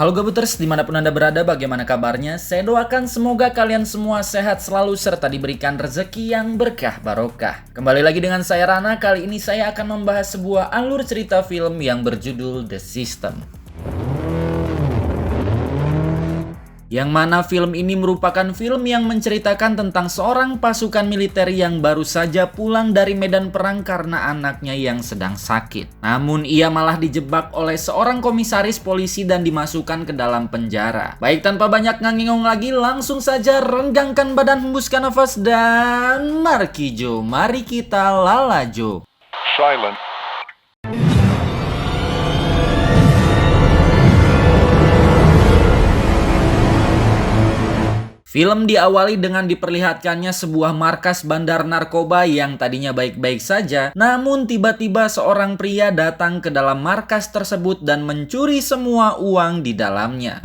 Halo Gabuters, dimanapun Anda berada, bagaimana kabarnya? Saya doakan semoga kalian semua sehat selalu serta diberikan rezeki yang berkah barokah. Kembali lagi dengan saya Rana, kali ini saya akan membahas sebuah alur cerita film yang berjudul The System. Yang mana film ini merupakan film yang menceritakan tentang seorang pasukan militer yang baru saja pulang dari medan perang karena anaknya yang sedang sakit. Namun ia malah dijebak oleh seorang komisaris polisi dan dimasukkan ke dalam penjara. Baik, tanpa banyak ngangingong lagi, langsung saja renggangkan badan, hembuskan nafas, dan markijo, mari kita lalajo. Silent. Film diawali dengan diperlihatkannya sebuah markas bandar narkoba yang tadinya baik-baik saja, namun tiba-tiba seorang pria datang ke dalam markas tersebut dan mencuri semua uang di dalamnya.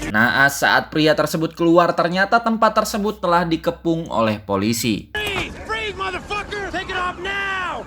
Naas saat pria tersebut keluar, ternyata tempat tersebut telah dikepung oleh polisi. Freeze, motherfucker! Take it off now!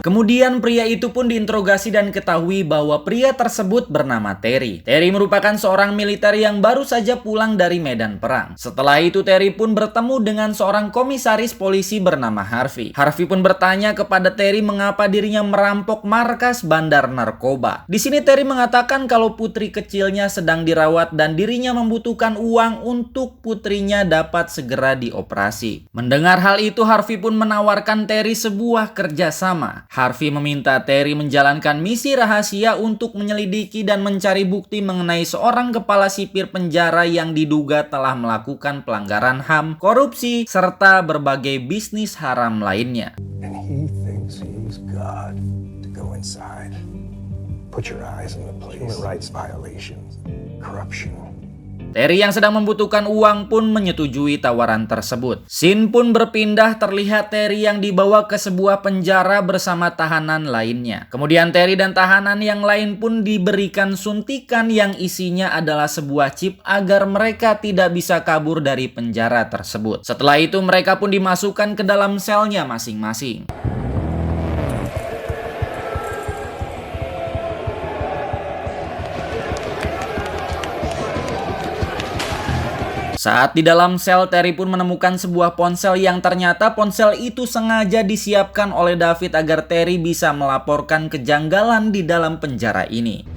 Kemudian pria itu pun diinterogasi dan ketahui bahwa pria tersebut bernama Terry. Terry merupakan seorang militer yang baru saja pulang dari medan perang. Setelah itu Terry pun bertemu dengan seorang komisaris polisi bernama Harvey. Harvey pun bertanya kepada Terry mengapa dirinya merampok markas bandar narkoba. Di sini Terry mengatakan kalau putri kecilnya sedang dirawat dan dirinya membutuhkan uang untuk putrinya dapat segera dioperasi. Mendengar hal itu, Harvey pun menawarkan Terry sebuah kerjasama. Harvey meminta Terry menjalankan misi rahasia untuk menyelidiki dan mencari bukti mengenai seorang kepala sipir penjara yang diduga telah melakukan pelanggaran HAM, korupsi, serta berbagai bisnis haram lainnya. And he thinks he's God to go inside. Put your eyes on the place. Human rights violations, corruption. Terry yang sedang membutuhkan uang pun menyetujui tawaran tersebut. Scene pun berpindah, terlihat Terry yang dibawa ke sebuah penjara bersama tahanan lainnya. Kemudian Terry dan tahanan yang lain pun diberikan suntikan yang isinya adalah sebuah chip agar mereka tidak bisa kabur dari penjara tersebut. Setelah itu mereka pun dimasukkan ke dalam selnya masing-masing. Saat di dalam sel, Terry pun menemukan sebuah ponsel yang ternyata ponsel itu sengaja disiapkan oleh David agar Terry bisa melaporkan kejanggalan di dalam penjara ini.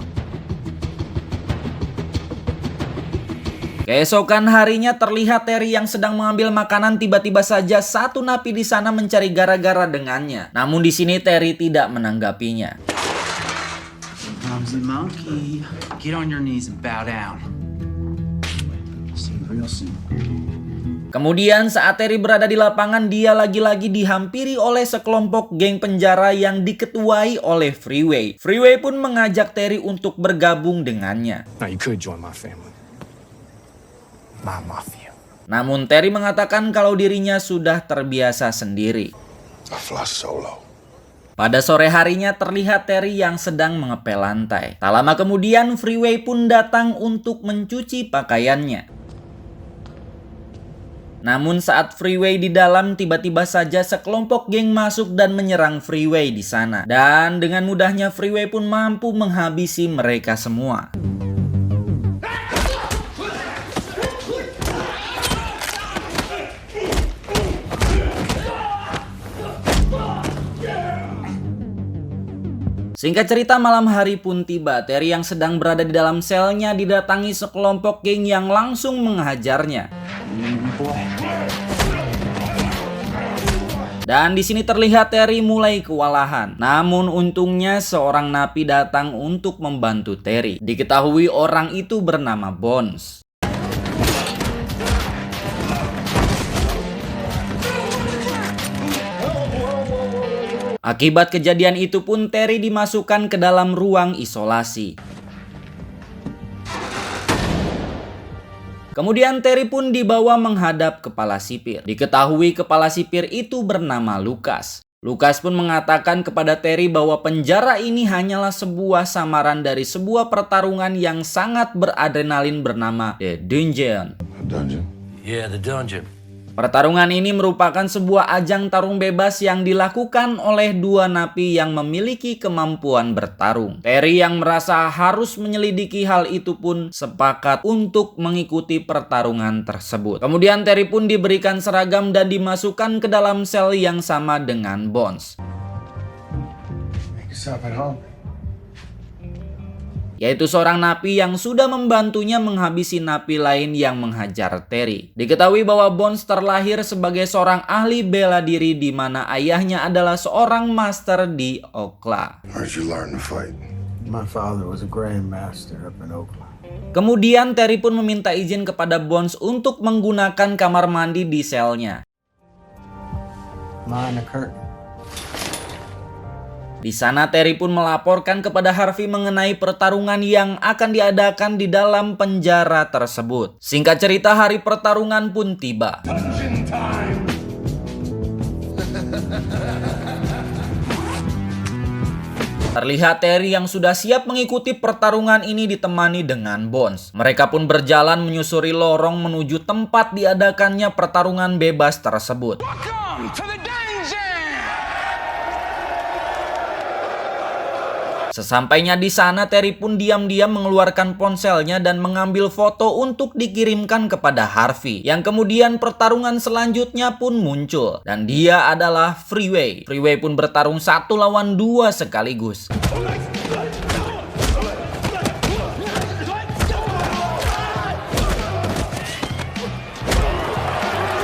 Keesokan harinya terlihat Terry yang sedang mengambil makanan, tiba-tiba saja satu napi di sana mencari gara-gara dengannya. Namun di sini Terry tidak menanggapinya. Clumsy monkey, get on your knees and bow down. Kemudian saat Terry berada di lapangan, dia lagi-lagi dihampiri oleh sekelompok geng penjara yang diketuai oleh Freeway. Freeway pun mengajak Terry untuk bergabung dengannya. Now you could join my family. My mafia. Namun Terry mengatakan kalau dirinya sudah terbiasa sendiri. I fly solo. Pada sore harinya terlihat Terry yang sedang mengepel lantai. Tak lama kemudian Freeway pun datang untuk mencuci pakaiannya. Namun saat Freeway di dalam, tiba-tiba saja sekelompok geng masuk dan menyerang Freeway di sana. Dan dengan mudahnya Freeway pun mampu menghabisi mereka semua. Singkat cerita, malam hari pun tiba. Terry yang sedang berada di dalam selnya didatangi sekelompok geng yang langsung menghajarnya. Dan di sini terlihat Terry mulai kewalahan. Namun untungnya seorang napi datang untuk membantu Terry. Diketahui orang itu bernama Bones. Akibat kejadian itu pun Terry dimasukkan ke dalam ruang isolasi. Kemudian Terry pun dibawa menghadap kepala sipir. Diketahui kepala sipir itu bernama Lucas. Lucas pun mengatakan kepada Terry bahwa penjara ini hanyalah sebuah samaran dari sebuah pertarungan yang sangat beradrenalin bernama The Dungeon. A dungeon? Yeah, the dungeon. Pertarungan ini merupakan sebuah ajang tarung bebas yang dilakukan oleh dua napi yang memiliki kemampuan bertarung. Terry yang merasa harus menyelidiki hal itu pun sepakat untuk mengikuti pertarungan tersebut. Kemudian Terry pun diberikan seragam dan dimasukkan ke dalam sel yang sama dengan Bones, Make yourself at home. yaitu seorang napi yang sudah membantunya menghabisi napi lain yang menghajar Terry. Diketahui bahwa Bones terlahir sebagai seorang ahli bela diri di mana ayahnya adalah seorang master di Okla. Where'd you learn to fight? My father was a grandmaster up in Oakland. Kemudian Terry pun meminta izin kepada Bones untuk menggunakan kamar mandi di selnya. Behind the curtain. Di sana Terry pun melaporkan kepada Harvey mengenai pertarungan yang akan diadakan di dalam penjara tersebut. Singkat cerita, hari pertarungan pun tiba. Terlihat Terry yang sudah siap mengikuti pertarungan ini ditemani dengan Bones. Mereka pun berjalan menyusuri lorong menuju tempat diadakannya pertarungan bebas tersebut. Welcome to the dungeon! Sesampainya di sana, Terry pun diam-diam mengeluarkan ponselnya dan mengambil foto untuk dikirimkan kepada Harvey. Yang kemudian pertarungan selanjutnya pun muncul. Dan dia adalah Freeway. Freeway pun bertarung 1 lawan 2 sekaligus.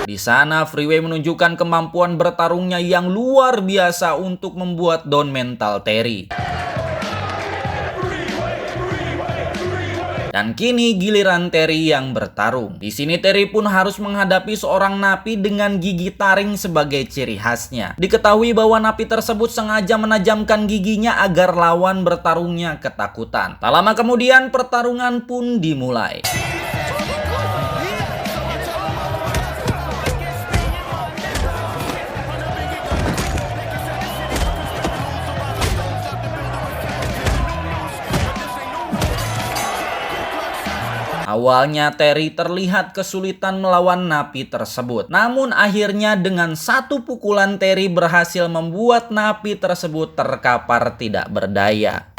Di sana, Freeway menunjukkan kemampuan bertarungnya yang luar biasa untuk membuat down mental Terry. Dan kini giliran Terry yang bertarung. Di sini Terry pun harus menghadapi seorang napi dengan gigi taring sebagai ciri khasnya. Diketahui bahwa napi tersebut sengaja menajamkan giginya agar lawan bertarungnya ketakutan. Tak lama kemudian pertarungan pun dimulai. Awalnya Terry terlihat kesulitan melawan napi tersebut. Namun akhirnya dengan satu pukulan Terry berhasil membuat napi tersebut terkapar tidak berdaya.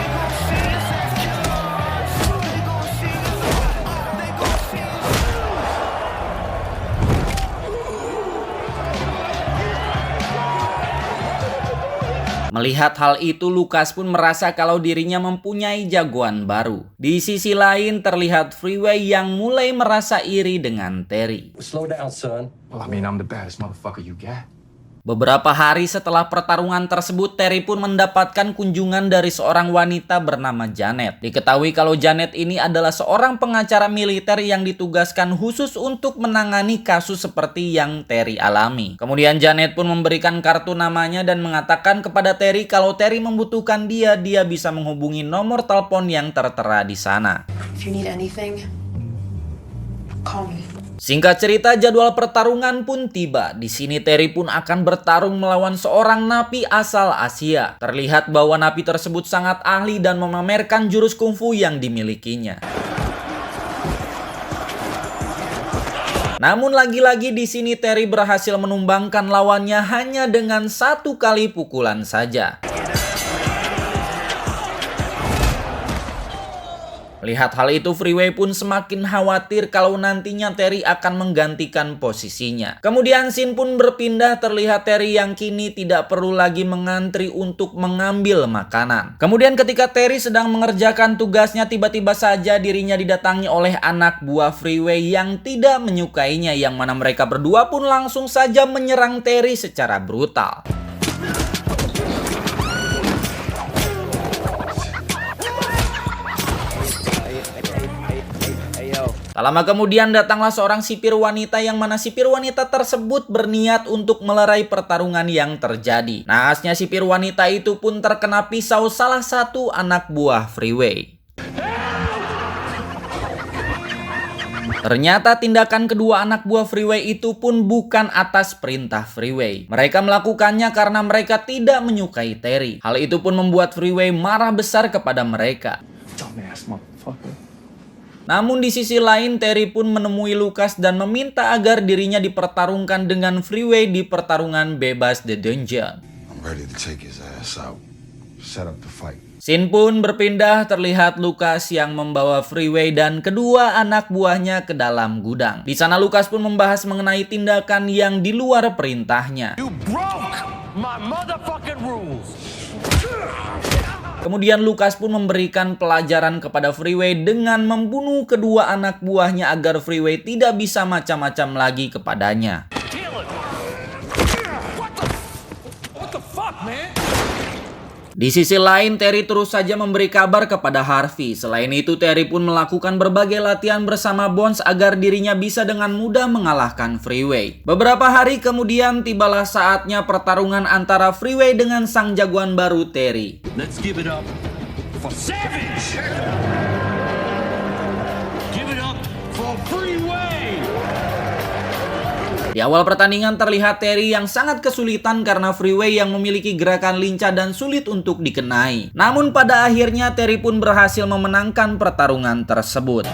Melihat hal itu, Lucas pun merasa kalau dirinya mempunyai jagoan baru. Di sisi lain, terlihat Freeway yang mulai merasa iri dengan Terry. Slow down, son. Well, I mean, I'm the baddest motherfucker you got. Beberapa hari setelah pertarungan tersebut, Terry pun mendapatkan kunjungan dari seorang wanita bernama Janet. Diketahui kalau Janet ini adalah seorang pengacara militer yang ditugaskan khusus untuk menangani kasus seperti yang Terry alami. Kemudian Janet pun memberikan kartu namanya dan mengatakan kepada Terry kalau Terry membutuhkan dia bisa menghubungi nomor telepon yang tertera di sana. If you need anything, call me. Singkat cerita, jadwal pertarungan pun tiba. Di sini Terry pun akan bertarung melawan seorang napi asal Asia. Terlihat bahwa napi tersebut sangat ahli dan memamerkan jurus kungfu yang dimilikinya. Namun lagi-lagi di sini Terry berhasil menumbangkan lawannya hanya dengan 1 kali pukulan saja. Melihat hal itu, Freeway pun semakin khawatir kalau nantinya Terry akan menggantikan posisinya. Kemudian scene pun berpindah, terlihat Terry yang kini tidak perlu lagi mengantri untuk mengambil makanan. Kemudian ketika Terry sedang mengerjakan tugasnya, tiba-tiba saja dirinya didatangi oleh anak buah Freeway yang tidak menyukainya, yang mana mereka berdua pun langsung saja menyerang Terry secara brutal. Tak lama kemudian datanglah seorang sipir wanita yang mana sipir wanita tersebut berniat untuk melerai pertarungan yang terjadi. Naasnya sipir wanita itu pun terkena pisau salah satu anak buah Freeway. Ternyata tindakan kedua anak buah Freeway itu pun bukan atas perintah Freeway. Mereka melakukannya karena mereka tidak menyukai Terry. Hal itu pun membuat Freeway marah besar kepada mereka. Dumbass motherfucker. Namun di sisi lain, Terry pun menemui Lucas dan meminta agar dirinya dipertarungkan dengan Freeway di pertarungan bebas The Dungeon. I'm ready to take his ass out. Set up the fight. Scene pun berpindah, terlihat Lucas yang membawa Freeway dan kedua anak buahnya ke dalam gudang. Di sana Lucas pun membahas mengenai tindakan yang di luar perintahnya. You broke my motherfucking rules. Kemudian Lucas pun memberikan pelajaran kepada Freeway dengan membunuh kedua anak buahnya agar Freeway tidak bisa macam-macam lagi kepadanya. What the fuck, man? Di sisi lain, Terry terus saja memberi kabar kepada Harvey. Selain itu, Terry pun melakukan berbagai latihan bersama Bones agar dirinya bisa dengan mudah mengalahkan Freeway. Beberapa hari kemudian, tibalah saatnya pertarungan antara Freeway dengan sang jagoan baru Terry. Let's give it up for Savage. Give it up for Freeway. Di awal pertandingan terlihat Terry yang sangat kesulitan karena Freeway yang memiliki gerakan lincah dan sulit untuk dikenai. Namun pada akhirnya Terry pun berhasil memenangkan pertarungan tersebut.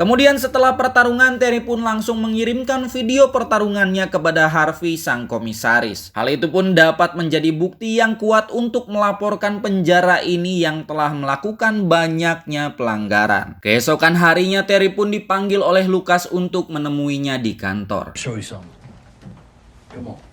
Kemudian setelah pertarungan, Terry pun langsung mengirimkan video pertarungannya kepada Harvey sang komisaris. Hal itu pun dapat menjadi bukti yang kuat untuk melaporkan penjara ini yang telah melakukan banyaknya pelanggaran. Keesokan harinya Terry pun dipanggil oleh Lucas untuk menemuinya di kantor. Show you something. Come on.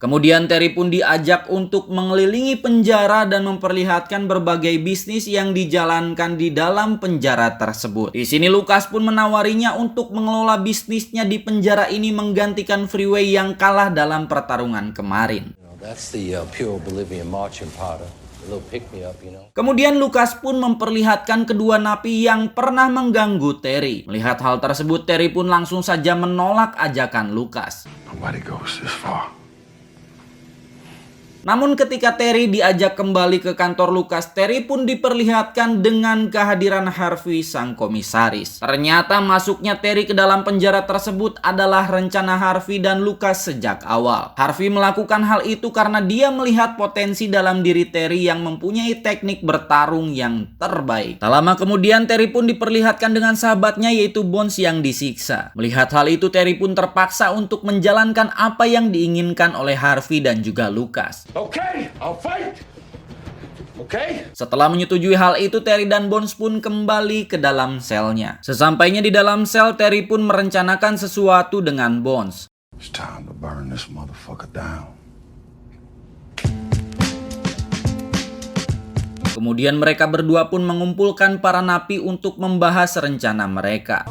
Kemudian Terry pun diajak untuk mengelilingi penjara dan memperlihatkan berbagai bisnis yang dijalankan di dalam penjara tersebut. Di sini Lucas pun menawarinya untuk mengelola bisnisnya di penjara ini menggantikan Freeway yang kalah dalam pertarungan kemarin. That's the pure Bolivian marching powder. A little pick me up, you know. Kemudian Lucas pun memperlihatkan kedua napi yang pernah mengganggu Terry. Melihat hal tersebut, Terry pun langsung saja menolak ajakan Lucas. Nobody goes this far. Namun ketika Terry diajak kembali ke kantor Lucas, Terry pun diperlihatkan dengan kehadiran Harvey sang komisaris. Ternyata masuknya Terry ke dalam penjara tersebut adalah rencana Harvey dan Lucas sejak awal. Harvey melakukan hal itu karena dia melihat potensi dalam diri Terry yang mempunyai teknik bertarung yang terbaik. Tak lama kemudian Terry pun diperlihatkan dengan sahabatnya yaitu Bones yang disiksa. Melihat hal itu, Terry pun terpaksa untuk menjalankan apa yang diinginkan oleh Harvey dan juga Lucas. Okay, I'll fight. Okay? Setelah menyetujui hal itu, Terry dan Bones pun kembali ke dalam selnya. Sesampainya di dalam sel, Terry pun merencanakan sesuatu dengan Bones. It's time to burn this motherfucker down. Kemudian mereka berdua pun mengumpulkan para napi untuk membahas rencana mereka.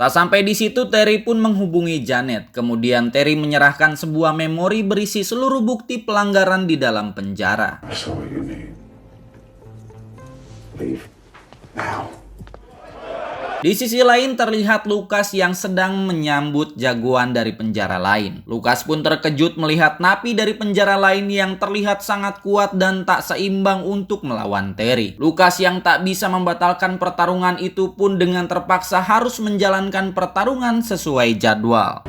Tak sampai di situ, Terry pun menghubungi Janet. Kemudian Terry menyerahkan sebuah memori berisi seluruh bukti pelanggaran di dalam penjara. That's all you need. Leave now. Di sisi lain terlihat Lucas yang sedang menyambut jagoan dari penjara lain. Lucas pun terkejut melihat napi dari penjara lain yang terlihat sangat kuat dan tak seimbang untuk melawan Terry. Lucas yang tak bisa membatalkan pertarungan itu pun dengan terpaksa harus menjalankan pertarungan sesuai jadwal.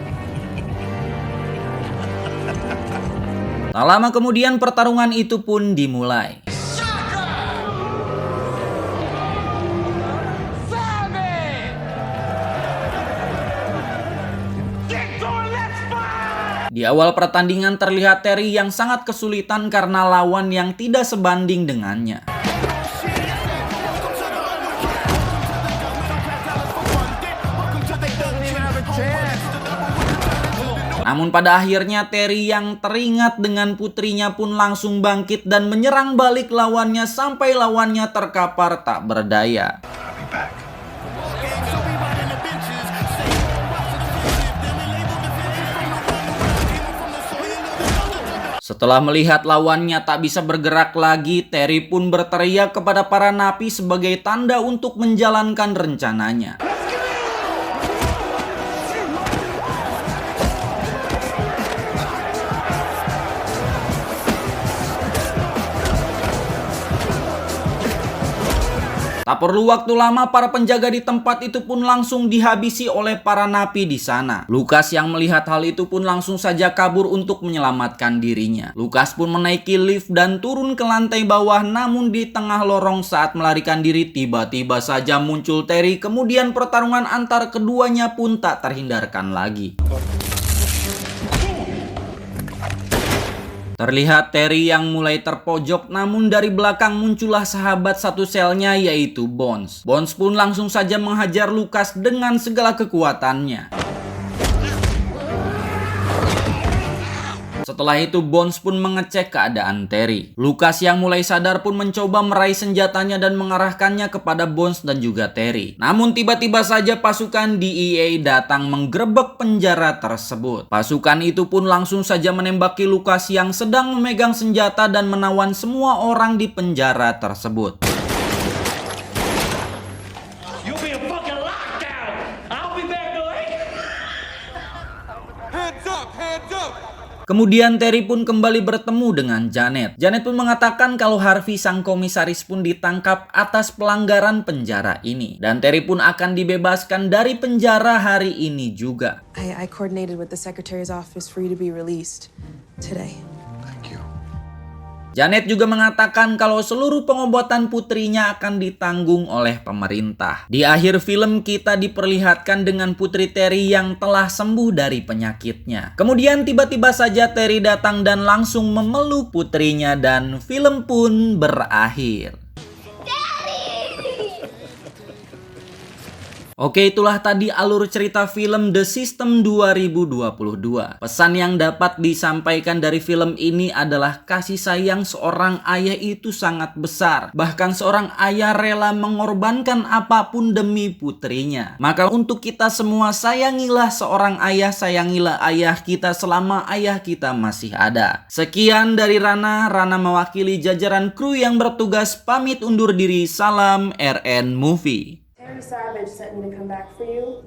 Tak lama kemudian pertarungan itu pun dimulai. Di awal pertandingan terlihat Terry yang sangat kesulitan karena lawan yang tidak sebanding dengannya. Namun pada akhirnya Terry yang teringat dengan putrinya pun langsung bangkit dan menyerang balik lawannya sampai lawannya terkapar tak berdaya. Setelah melihat lawannya tak bisa bergerak lagi, Terry pun berteriak kepada para napi sebagai tanda untuk menjalankan rencananya. Tak perlu waktu lama, para penjaga di tempat itu pun langsung dihabisi oleh para napi di sana. Lucas yang melihat hal itu pun langsung saja kabur untuk menyelamatkan dirinya. Lucas pun menaiki lift dan turun ke lantai bawah, namun di tengah lorong saat melarikan diri tiba-tiba saja muncul Terry. Kemudian pertarungan antar keduanya pun tak terhindarkan lagi. Terlihat Terry yang mulai terpojok, namun dari belakang muncullah sahabat satu selnya, yaitu Bones. Bones pun langsung saja menghajar Lucas dengan segala kekuatannya. Setelah itu Bones pun mengecek keadaan Terry. Lucas yang mulai sadar pun mencoba meraih senjatanya dan mengarahkannya kepada Bones dan juga Terry. Namun tiba-tiba saja pasukan DEA datang menggerebek penjara tersebut. Pasukan itu pun langsung saja menembaki Lucas yang sedang memegang senjata dan menawan semua orang di penjara tersebut. Kemudian Terry pun kembali bertemu dengan Janet. Janet pun mengatakan kalau Harvey sang komisaris pun ditangkap atas pelanggaran penjara ini. Dan Terry pun akan dibebaskan dari penjara hari ini juga. I coordinated with the secretary's office for you to be released today. Thank you. Janet juga mengatakan kalau seluruh pengobatan putrinya akan ditanggung oleh pemerintah. Di akhir film kita diperlihatkan dengan putri Terry yang telah sembuh dari penyakitnya. Kemudian tiba-tiba saja Terry datang dan langsung memeluk putrinya dan film pun berakhir. Oke, itulah tadi alur cerita film The System 2022. Pesan yang dapat disampaikan dari film ini adalah kasih sayang seorang ayah itu sangat besar. Bahkan seorang ayah rela mengorbankan apapun demi putrinya. Maka untuk kita semua, sayangilah seorang ayah, sayangilah ayah kita selama ayah kita masih ada. Sekian dari Rana mewakili jajaran kru yang bertugas pamit undur diri. Salam RN Movie. Terry Savage sent me to come back for you.